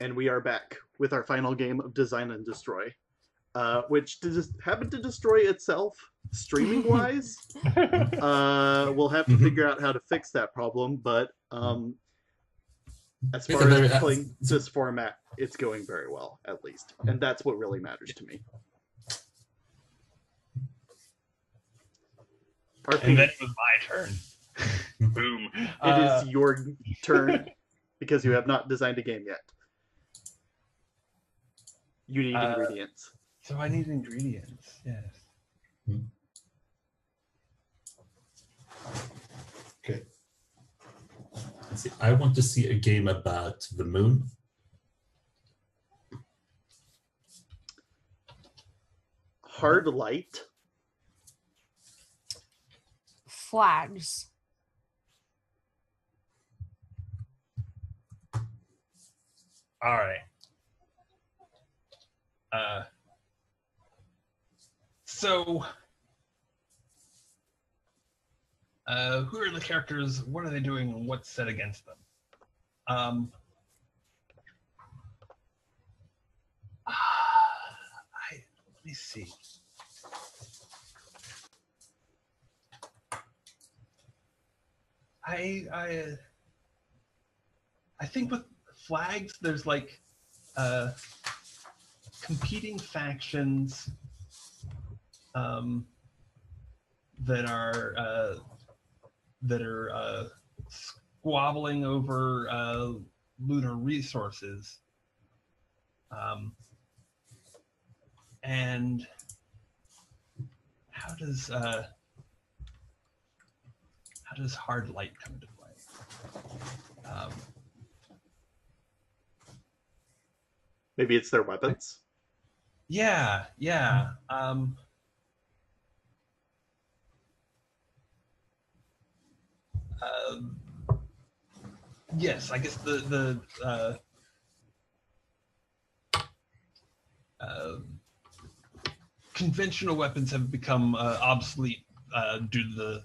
And we are back with our final game of Design and Destroy, which happened to destroy itself streaming-wise. We'll have to figure out how to fix that problem, but as far as playing this format, it's going very well, at least. And that's what really matters to me. RP, and then it was my turn. Boom. It is your turn because you have not designed a game yet. You need ingredients. So I need ingredients, yes. Okay. Let's see. I want to see a game about the moon. Hard light. Flags. All right. So, who are the characters? What are they doing? And what's set against them? Let me see. I think with flags, there's like competing factions that are squabbling over lunar resources, and how does hard light come into play? Maybe it's their weapons. Yeah. Yes, I guess the conventional weapons have become obsolete due to the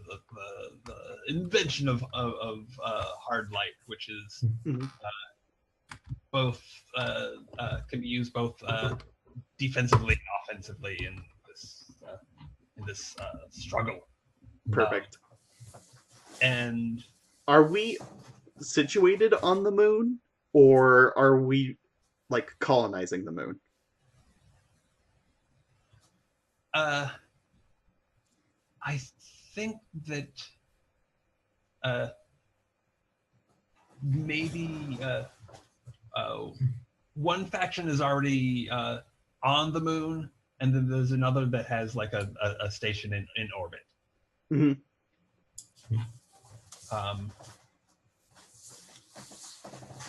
invention of hard light, which is both can be used both defensively and offensively in this struggle. Perfect. And are we situated on the moon, or are we like colonizing the moon? I think that maybe one faction is already on the moon, and then there's another that has like a station in orbit. Mm-hmm.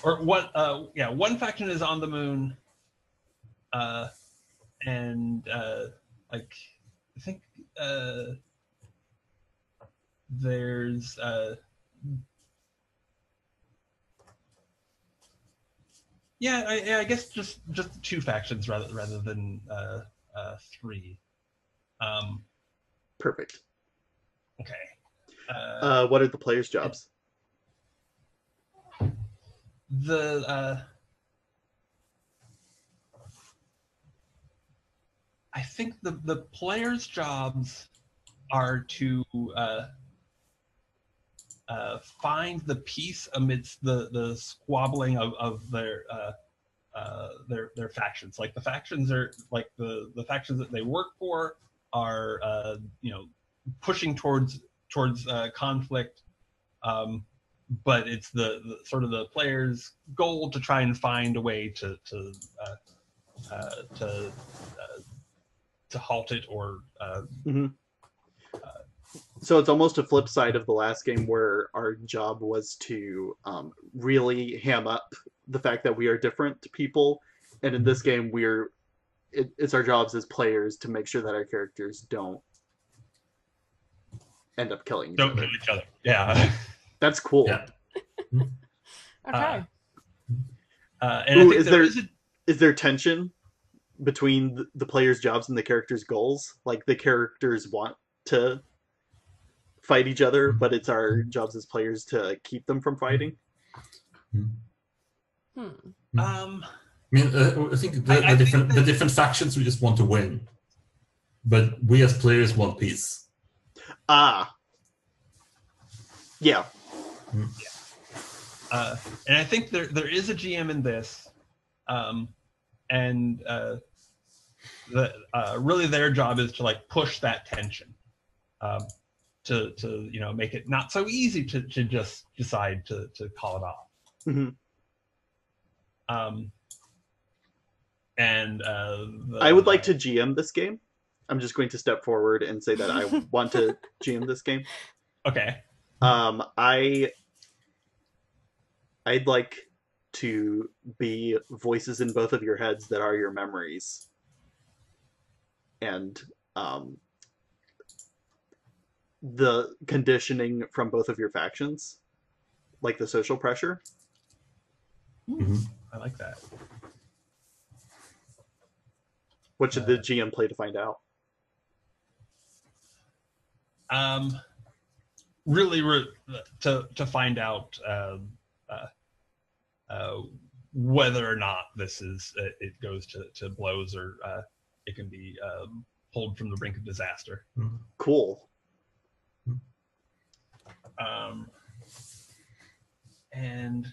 Or one faction is on the moon, and like I think there's I guess just two factions rather than three. Perfect. Okay. What are the players' jobs? I think the players' jobs are to find the peace amidst the squabbling of their factions. Like the factions are like the factions that they work for are pushing towards conflict, but it's the sort of the players' goal to try and find a way to halt it or. So it's almost a flip side of the last game, where our job was to really ham up the fact that we are different people, and in this game it's our jobs as players to make sure that our characters don't end up killing each other. Kill each other. Yeah. That's cool. Yeah. Okay. And I think is there tension between the players' jobs and the characters' goals? Like the characters want to fight each other, but it's our jobs as players to keep them from fighting? Um, I mean, I think I think the different factions we just want to win, but we as players want peace. Ah, yeah. and I think there is a GM in this, and really their job is to like push that tension, to make it not so easy to just decide to call it off. Mhm. And I would like to GM this game. I'm just going to step forward and say that I want to GM this game. Okay. I'd like to be voices in both of your heads that are your memories, and the conditioning from both of your factions, like the social pressure. I like that. What should the GM play to find out? Really to find out whether or not this is it goes to blows, or it can be pulled from the brink of disaster. Cool. And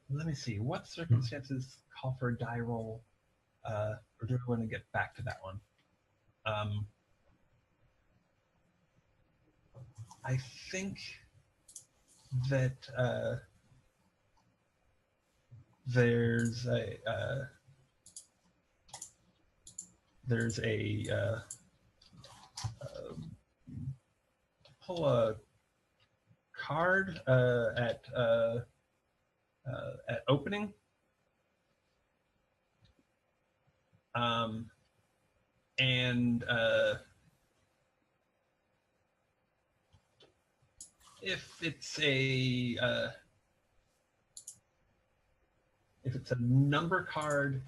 let me see, what circumstances call for a die roll, or do we want to get back to that one? I think that there's a pull a card at opening, and if it's a number card,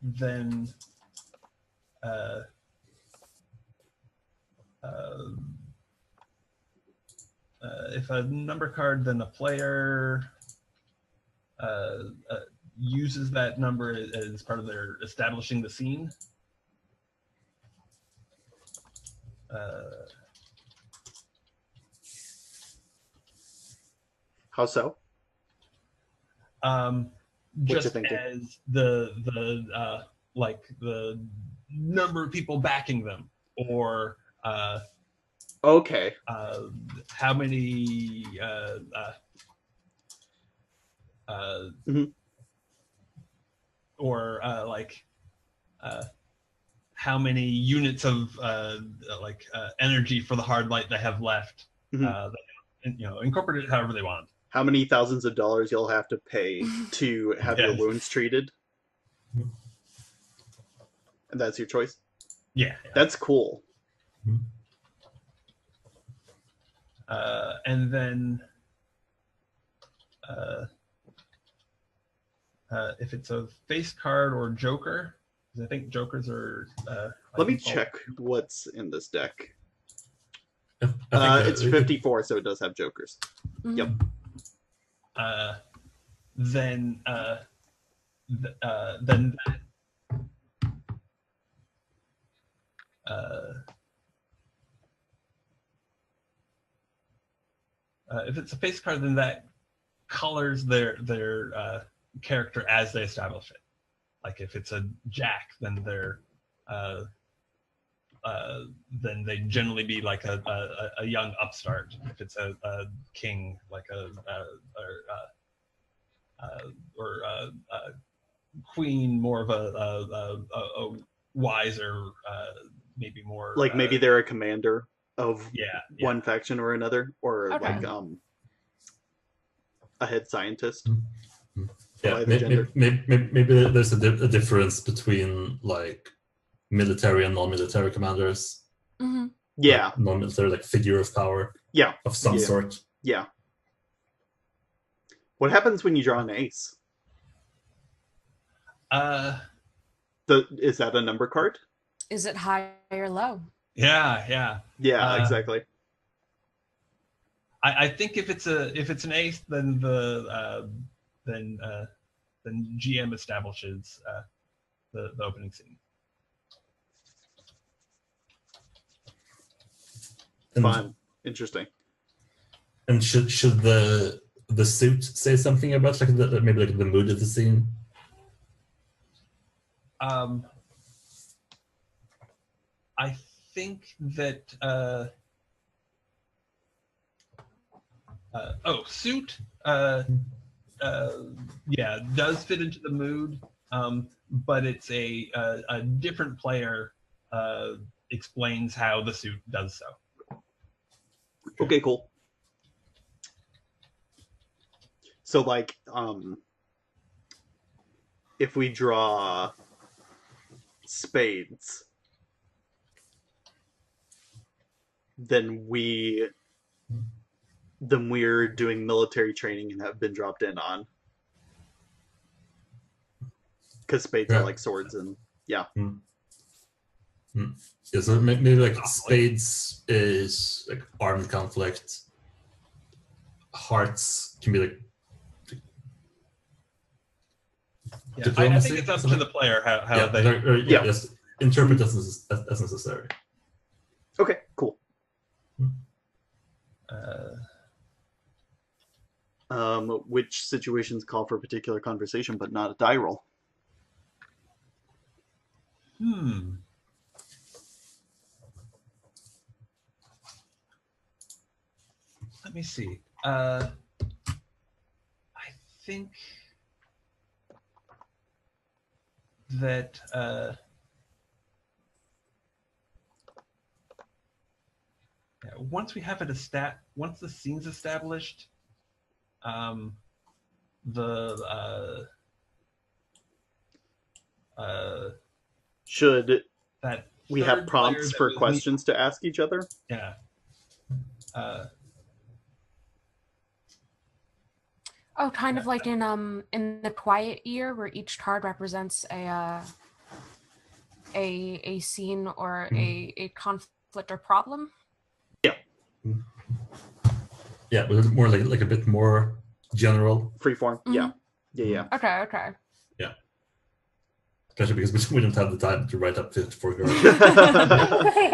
then if a number card, then the player uses that number as part of their establishing the scene. How so? Just as the like the number of people backing them, or okay, how many or like how many units of energy for the hard light they have left. Incorporate it however they want. How many thousands of dollars you'll have to pay to have your wounds treated? And that's your choice? Yeah. That's cool. And then if it's a face card or joker, because I think jokers are... Let me check what's in this deck. I think it's 54, so it does have jokers. Yep. Then if it's a face card, then that colors their character as they establish it. Like if it's a jack, then they're then they generally be like a young upstart. If it's a king, like a queen, more of a wiser, maybe more like maybe they're a commander of one faction or another, or Okay. like a head scientist. Yeah, maybe there's a difference between like military and non-military commanders. Yeah, like, non-military, like figure of power. Yeah, of some sort. Yeah. What happens when you draw an ace? Is that a number card? Is it high or low? Yeah. Exactly. I think if it's an ace, then then GM establishes the opening scene. Fun. Interesting. And should the suit say something about maybe the mood of the scene? I think that suit does fit into the mood, but it's a different player explains how the suit does so. Okay, cool. So, like, if we draw spades, then we're doing military training and have been dropped in on. Because spades are like swords, and yeah. Yeah, so maybe like spades is like armed conflict. Hearts can be like I think it's up to the player how they just interpret as necessary. Okay, cool. Which situations call for a particular conversation but not a die roll? Let me see. I think that once we have it once the scene's established, should that we have prompts for questions to ask each other? Yeah. Kind of like in the quiet year, where each card represents a scene or a conflict or problem. Yeah. Yeah, but it's more like a bit more general. Freeform. Yeah. Yeah. Okay. Yeah. Especially because we don't have the time to write up 54 girls.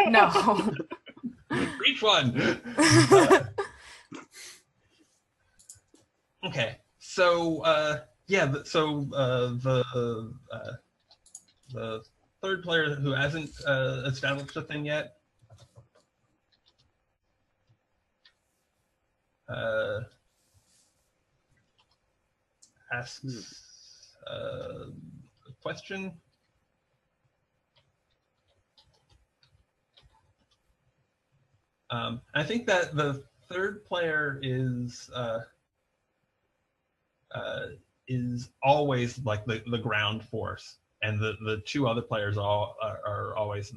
No. Each one. Okay, so the third player who hasn't established a thing yet asks a question. I think that the third player is always like the ground force, and the two other players are always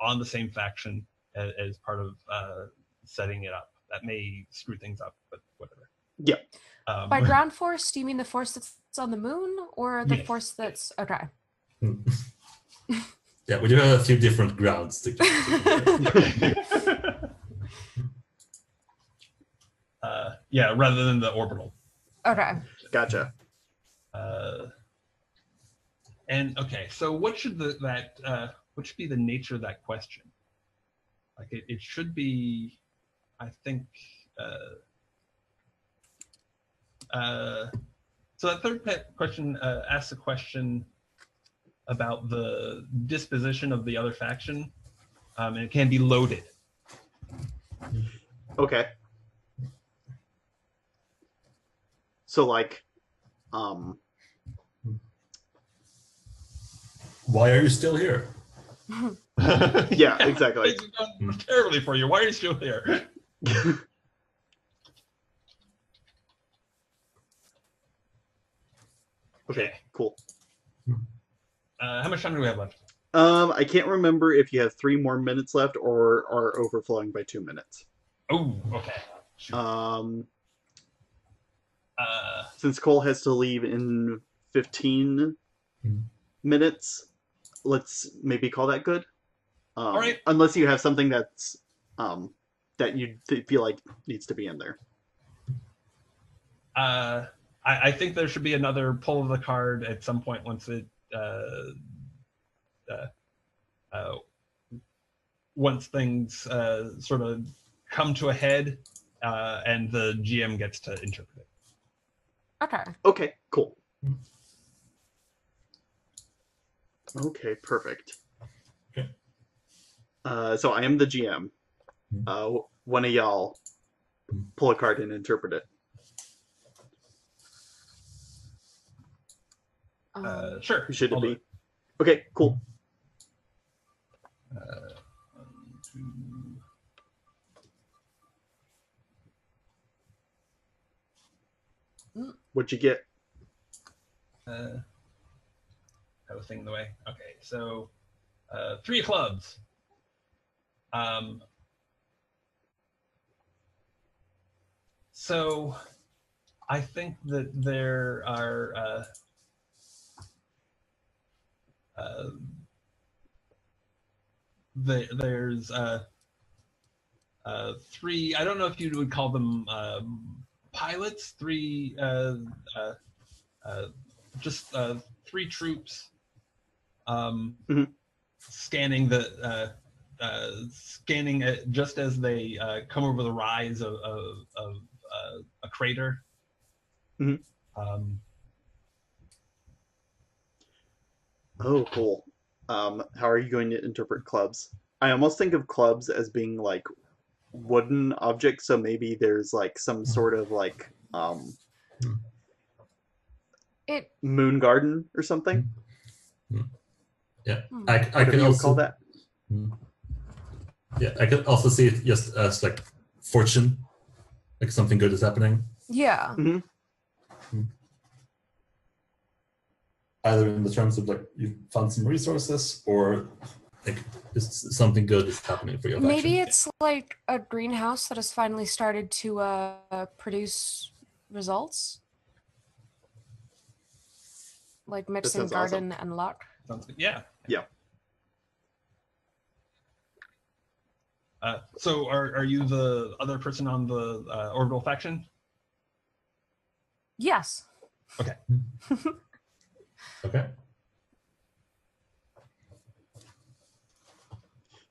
on the same faction as part of setting it up. That may screw things up, but whatever. Yeah. By ground force, do you mean the force that's on the moon, or the force that's okay? Yeah, we do have a few different grounds to rather than the orbital. Okay. Gotcha. And okay, so what should be the nature of that question? Like it should be, I think. So that third question asks a question about the disposition of the other faction, and it can be loaded. Okay. So, like, why are you still here? Yeah, exactly. Things have gone terribly for you. Why are you still here? Okay, cool. How much time do we have left? I can't remember if you have 3 more minutes left or are overflowing by 2 minutes. Oh, okay. Sure. Since Cole has to leave in 15 minutes, let's maybe call that good. All right. Unless you have something that's that you feel like needs to be in there. I think there should be another pull of the card at some point once it once things sort of come to a head, and the GM gets to interpret it. Okay. Okay, cool. Okay, perfect. Okay. So I am the GM. One of y'all pull a card and interpret it. Sure. Who should it I'll do be? Okay, cool. What'd you get? Have a thing in the way. Okay, so 3 clubs. So I think that there are there's 3. I don't know if you would call them pilots. 3 just 3 troops scanning scanning it just as they come over the rise of a crater. Oh, cool. How are you going to interpret clubs? I almost think of clubs as being like wooden objects, so maybe there's like some sort of like moon garden or something. Yeah, I could you also call that. Yeah, I could also see it just as like fortune, like something good is happening. Yeah. Either in the terms of like you found some resources, or like just something good is happening for your faction. Maybe it's like a greenhouse that has finally started to produce results, like mixing garden and luck. Sounds good. Yeah. Yeah. So are you the other person on the orbital faction? Yes. Okay. Okay.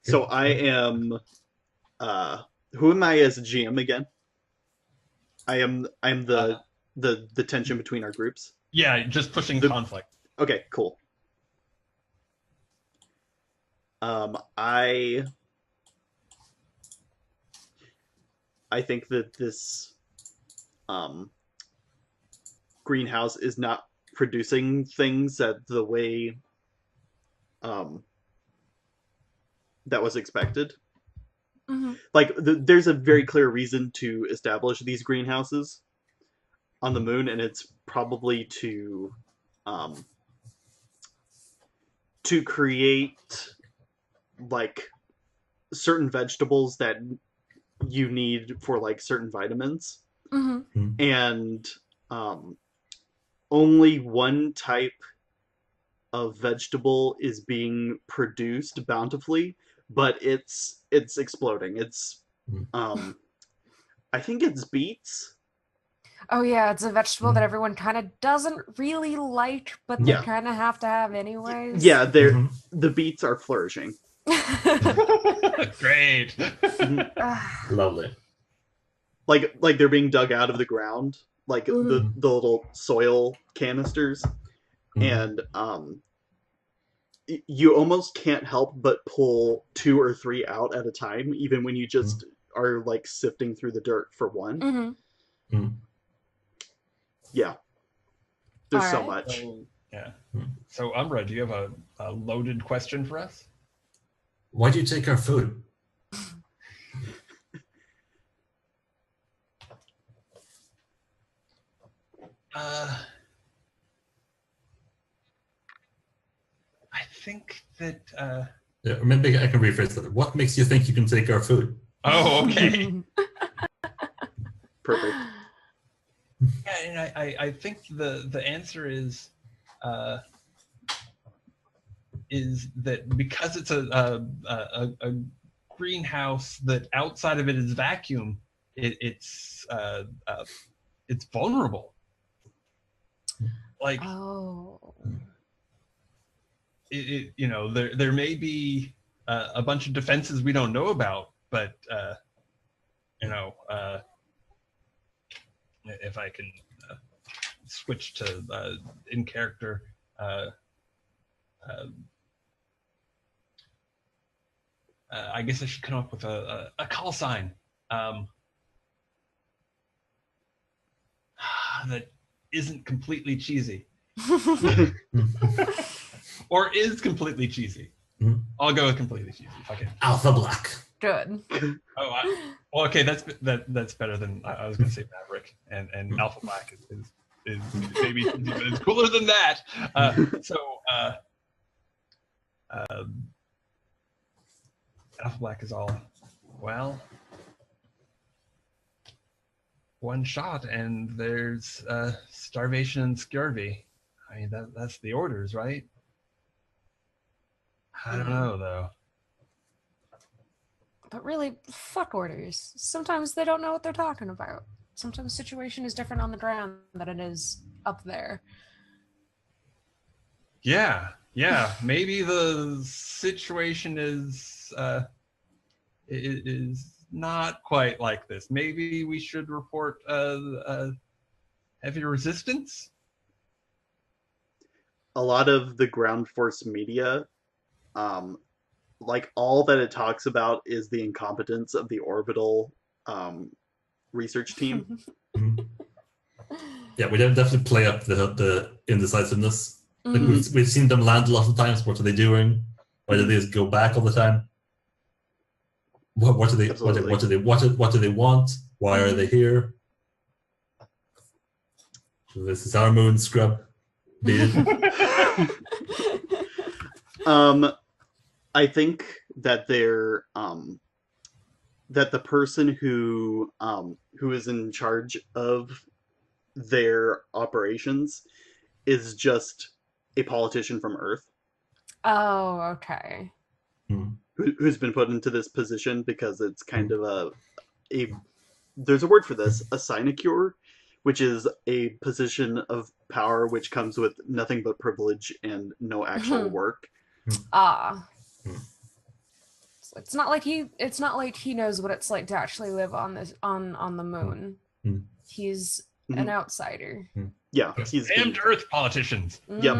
So I am. Who am I as a GM again? I'm the tension between our groups. Yeah, just pushing conflict. Okay, cool. I think that this greenhouse is not producing things at the way that was expected. Like there's a very clear reason to establish these greenhouses on the moon, and it's probably to create like certain vegetables that you need for like certain vitamins. And only one type of vegetable is being produced bountifully, but it's exploding. It's I think it's beets. Oh yeah, it's a vegetable that everyone kind of doesn't really like, but they kind of have to have anyways. Yeah, the beets are flourishing. Great. Lovely. Like they're being dug out of the ground, like the little soil canisters, and you almost can't help but pull 2 or 3 out at a time, even when you just are like sifting through the dirt for one. Yeah, there's so much. So, yeah. So Umbra, do you have a loaded question for us? Why do you take our food? I think that. Yeah, maybe I can rephrase that. What makes you think you can take our food? Oh, okay. Perfect. Yeah, and I think the answer is that because it's a greenhouse that outside of it is vacuum, it's vulnerable. like Oh. there may be a bunch of defenses we don't know about, but if I can switch to in character, I guess I should come up with a call sign that isn't completely cheesy. Or is completely cheesy. I'll go with completely cheesy. Okay. Alpha Black. Good. Well, okay, that's better than I was going to say Maverick, and Alpha Black is maybe, but it's cooler than that. Alpha Black is all, well, one shot, and there's starvation and scurvy. I mean, that's the orders, right? I don't know, though. But really, fuck orders. Sometimes they don't know what they're talking about. Sometimes the situation is different on the ground than it is up there. Yeah. Maybe the situation is not quite like this. Maybe we should report heavy resistance. A lot of the ground force media, like all that it talks about is the incompetence of the Orbital Research Team. Yeah, we definitely play up the indecisiveness. Like we've seen them land a lot of times. What are they doing? Why do they just go back all the time? What do they want? Why are they here? This is our moon, scrub. I think that they're that the person who is in charge of their operations is just a politician from Earth. Oh, okay. Who's been put into this position because it's kind of there's a word for this, a sinecure, which is a position of power which comes with nothing but privilege and no actual work. It's not like he knows what it's like to actually live on the moon. He's an outsider. Yeah, he's damned Earth politicians. Yep.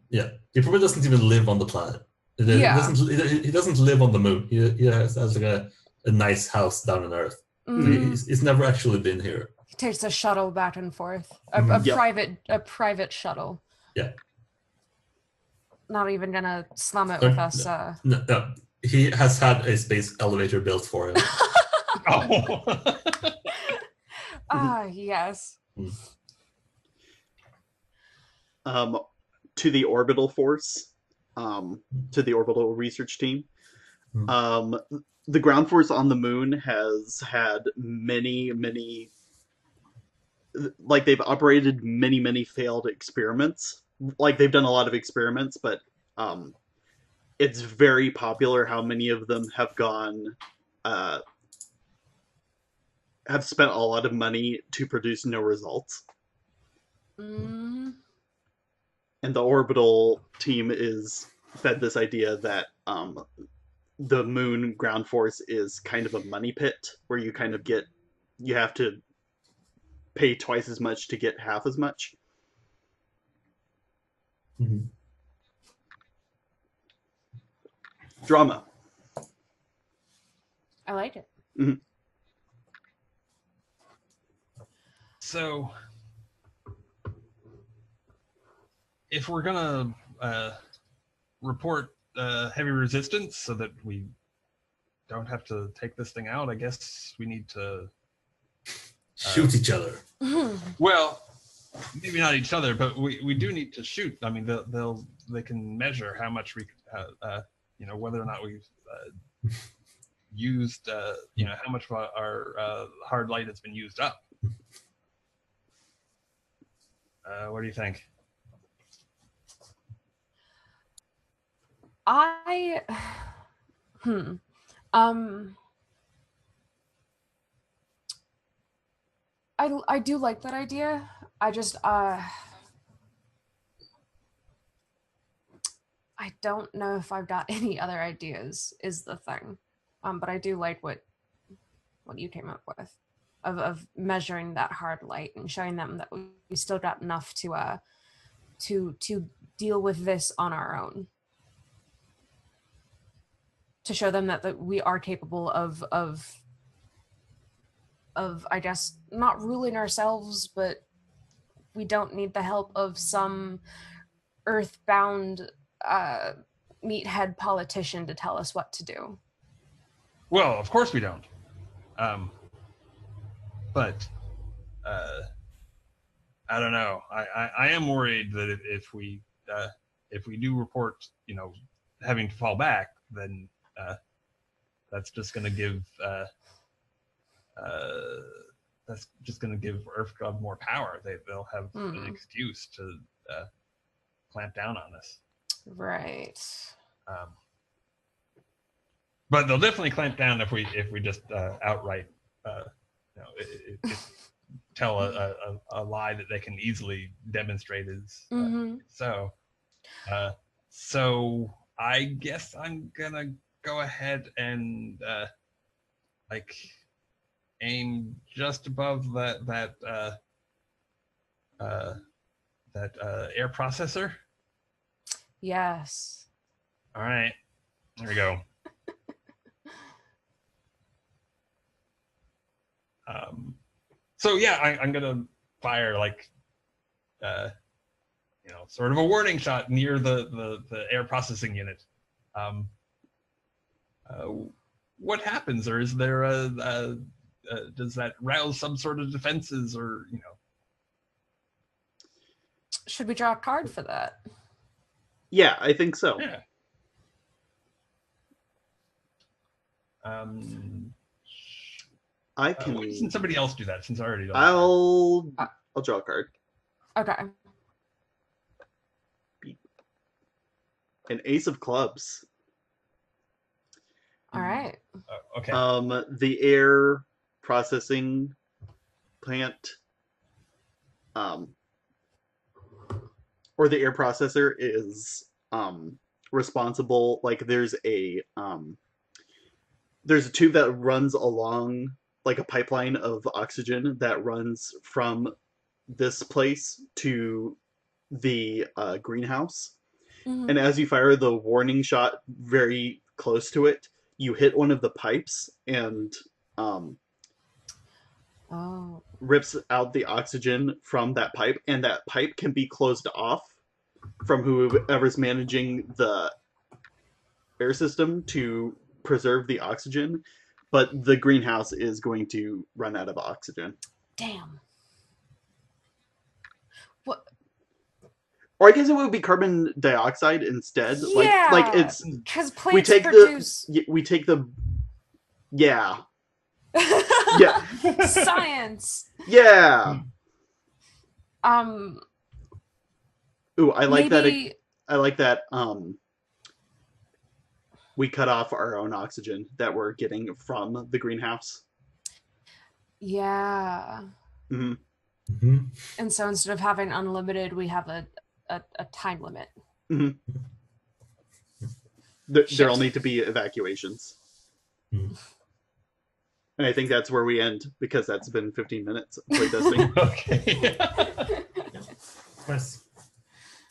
Yeah, he probably doesn't even live on the planet. He doesn't live on the moon. He has like a nice house down on Earth. He's never actually been here. He takes a shuttle back and forth, a private shuttle. Yeah. Not even gonna slum it with us. No, he has had a space elevator built for him. Yes. To the orbital force, to the Orbital Research Team. The ground force on the moon has had many, like they've operated many failed experiments. Like they've done a lot of experiments, but it's very popular how many of them have gone, have spent a lot of money to produce no results. And the Orbital Team is fed this idea that the moon ground force is kind of a money pit where you kind of you have to pay twice as much to get half as much. Drama. I like it. So, if we're gonna report heavy resistance so that we don't have to take this thing out, I guess we need to shoot each other. Well, maybe not each other, but we do need to shoot. I mean, they can measure how much we, whether or not we've used, how much of our hard light has been used up. What do you think? I do like that idea. I just I don't know if I've got any other ideas, is the thing. But I do like what you came up with of measuring that hard light and showing them that we still got enough to deal with this on our own. To show them that we are capable of I guess not ruling ourselves, but we don't need the help of some earthbound meathead politician to tell us what to do. Well, of course we don't. But I don't know. I am worried that if we do report, having to fall back, then that's just going to give EarthGov more power. They'll have an excuse to clamp down on us. Right. But they'll definitely clamp down if we just outright tell a lie that they can easily demonstrate is so. So I guess I'm gonna go ahead and aim just above that air processor. Yes. All right. There we go. So yeah, I'm gonna fire sort of a warning shot near the air processing unit. What happens, or is there does that rouse some sort of defenses, or Should we draw a card for that? Yeah, I think so. Yeah. I can. Why doesn't somebody else do that? Since I already done. I'll draw a card. Okay. An ace of clubs. All right. Okay. The air processing plant, or the air processor is responsible. Like there's a tube that runs along, like a pipeline of oxygen that runs from this place to the greenhouse. Mm-hmm. And as you fire the warning shot very close to it, you hit one of the pipes and rips out the oxygen from that pipe. And that pipe can be closed off from whoever's managing the air system to preserve the oxygen. But the greenhouse is going to run out of oxygen. Damn. What? Or I guess it would be carbon dioxide instead. Yeah, like it's because plants produce. We take the. Yeah. Yeah. Science. Yeah. Ooh, I like maybe... that. I like that. We cut off our own oxygen that we're getting from the greenhouse. Yeah. Mm-hmm. Mm-hmm. And so instead of having unlimited, we have a time limit. Mm-hmm. There'll need to be evacuations. Mm-hmm. And I think that's where we end, because that's been 15 minutes of playtesting. Okay. Nice.